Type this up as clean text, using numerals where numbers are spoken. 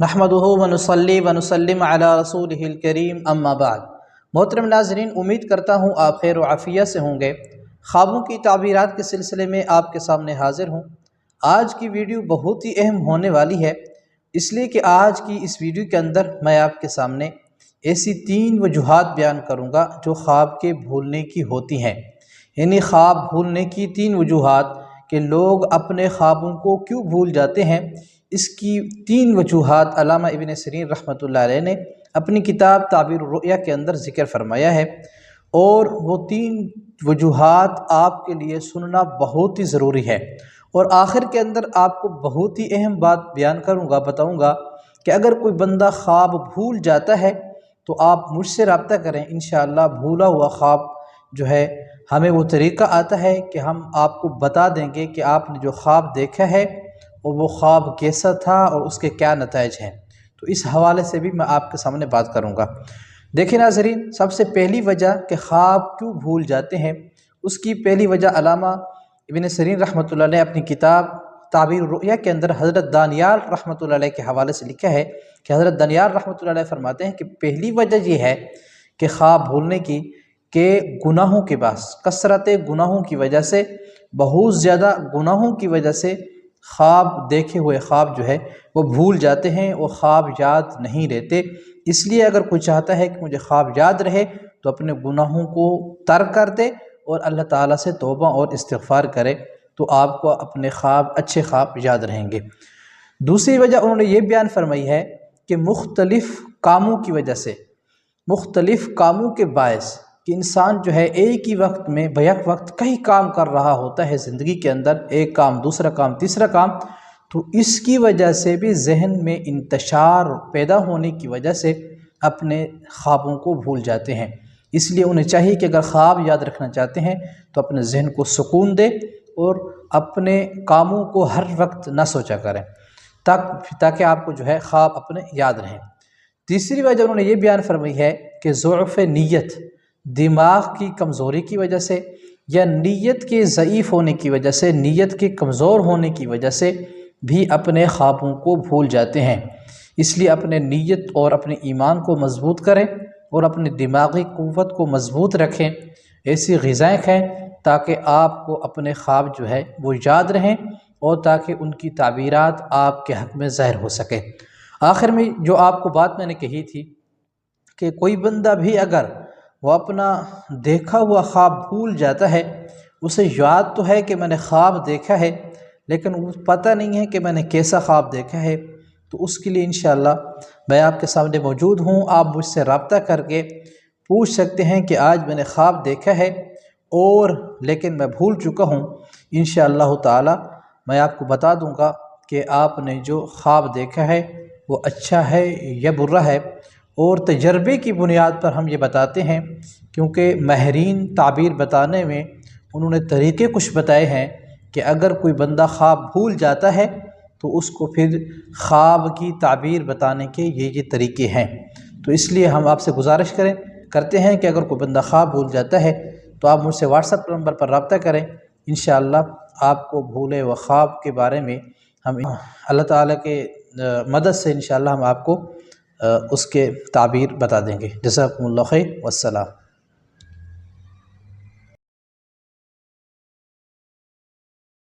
नहमदुहु व नुसल्ली व नुसल्लिम अला रसूलिहिल करीम अम्मा बाद। मोहतरम नाज़रीन, उम्मीद करता हूँ आप खैर व आफ़ियत से होंगे। ख्वाबों की ताबीरात के सिलसिले में आपके सामने हाज़िर हूँ। आज की वीडियो बहुत ही अहम होने वाली है, इसलिए कि आज की इस वीडियो के अंदर मैं आपके सामने ऐसी 3 वजूहात बयान करूँगा जो ख्वाब के भूलने की होती हैं। यानी ख्वाब भूलने की 3 वजूहात कि लोग अपने ख्वाबों को क्यों भूल जाते हैं। इसकी 3 वजूहात अल्लामा इब्न सिरीन रहमतुल्लाह अलैह ने अपनी किताब ताबीरुर रुया के अंदर ज़िक्र फरमाया है, और वो 3 वजूहात आपके लिए सुनना बहुत ही ज़रूरी है। और आखिर के अंदर आपको बहुत ही अहम बात बयान करूँगा, बताऊँगा कि अगर कोई बंदा ख्वाब भूल जाता है तो आप मुझसे रब्ता करें। इंशाअल्लाह भूला हुआ ख्वाब जो है, हमें वो तरीक़ा आता है कि हम आपको बता देंगे कि आपने जो ख्वाब देखा है और वो ख्वाब कैसा था और उसके क्या नताइज हैं। तो इस हवाले से भी मैं आपके सामने बात करूँगा। देखिए नाज़रीन, सबसे पहली वजह कि ख्वाब क्यों भूल जाते हैं, उसकी पहली वजह अल्लामा इब्न सिरीन रहमतुल्लाह अलैह अपनी किताब ताबीरुर रुया के अंदर हज़रत दानियाल रहमतुल्लाह अलैह के हवाले से लिखा है कि हज़रत दानियाल रहमतुल्लाह अलैह फरमाते हैं कि पहली वजह ये है कि ख्वाब भूलने की कि गुनाहों के बास कसरत गुनाहों की वजह से, बहुत ज़्यादा गुनाहों की वजह से ख्वाब देखे हुए ख्वाब जो है वो भूल जाते हैं, वो ख्वाब याद नहीं रहते। इसलिए अगर कोई चाहता है कि मुझे ख्वाब याद रहे तो अपने गुनाहों को तर्क कर दे और अल्लाह ताला से तौबा और इस्तिग़फ़ार करे, तो आपको अपने ख्वाब अच्छे ख्वाब याद रहेंगे। दूसरी वजह उन्होंने ये बयान फरमाई है कि मुख्तलिफ़ कामों की वजह से, मुख्तलिफ़ कामों के बायस कि इंसान जो है एक ही वक्त में बैक वक्त कई काम कर रहा होता है ज़िंदगी के अंदर, एक काम दूसरा काम तीसरा काम, तो इसकी वजह से भी जहन में इंतशार पैदा होने की वजह से अपने ख्वाबों को भूल जाते हैं। इसलिए उन्हें चाहिए कि अगर ख्वाब याद रखना चाहते हैं तो अपने जहन को सुकून दे और अपने कामों को हर वक्त न सोचा करें, ताकि आपको जो है ख्वाब अपने याद रहें। तीसरी वजह उन्होंने ये बयान फरमाई है कि ज़ुअफ़ नीयत, दिमाग की कमज़ोरी की वजह से या नीयत के ज़ईफ़ होने की वजह से, नीयत के कमज़ोर होने की वजह से भी अपने ख्वाबों को भूल जाते हैं। इसलिए अपने नीयत और अपने ईमान को मज़बूत करें और अपने दिमागी क़ुव्वत को मज़बूत रखें, ऐसी ग़िज़ाएँ खाएँ ताकि आपको अपने ख्वाब जो है वो याद रहें और ताकि उनकी ताबीरात आपके हक़ में ज़ाहिर हो सके। आखिर में जो आपको बात मैंने कही थी कि कोई बंदा भी अगर वो अपना देखा हुआ ख्वाब भूल जाता है, उसे याद तो है कि मैंने ख्वाब देखा है, लेकिन वो पता नहीं है कि मैंने कैसा ख्वाब देखा है, तो उसके लिए इंशाअल्लाह मैं आपके सामने मौजूद हूँ। आप मुझसे रब्ता करके पूछ सकते हैं कि आज मैंने ख्वाब देखा है और लेकिन मैं भूल चुका हूँ। इंशाअल्लाह ताला मैं आपको बता दूँगा कि आपने जो ख्वाब देखा है वो अच्छा है या बुरा है, और तजर्बे की बुनियाद पर हम ये बताते हैं, क्योंकि माहिरीन ताबीर बताने में उन्होंने तरीक़े कुछ बताए हैं कि अगर कोई बंदा ख्वाब भूल जाता है तो उसको फिर ख्वाब की ताबीर बताने के ये तरीक़े हैं। तो इसलिए हम आपसे गुजारिश करते हैं कि अगर कोई बंदा ख्वाब भूल जाता है तो आप मुझसे व्हाट्सएप नंबर पर रब्ता करें। इंशाअल्लाह आपको भूले व ख्वाब के बारे में हम अल्लाह ताला के मदद से इंशाअल्लाह हम आपको उसके ताबीर बता देंगे। जज़ाकुमुल्लाह खैर, वस्सलाम।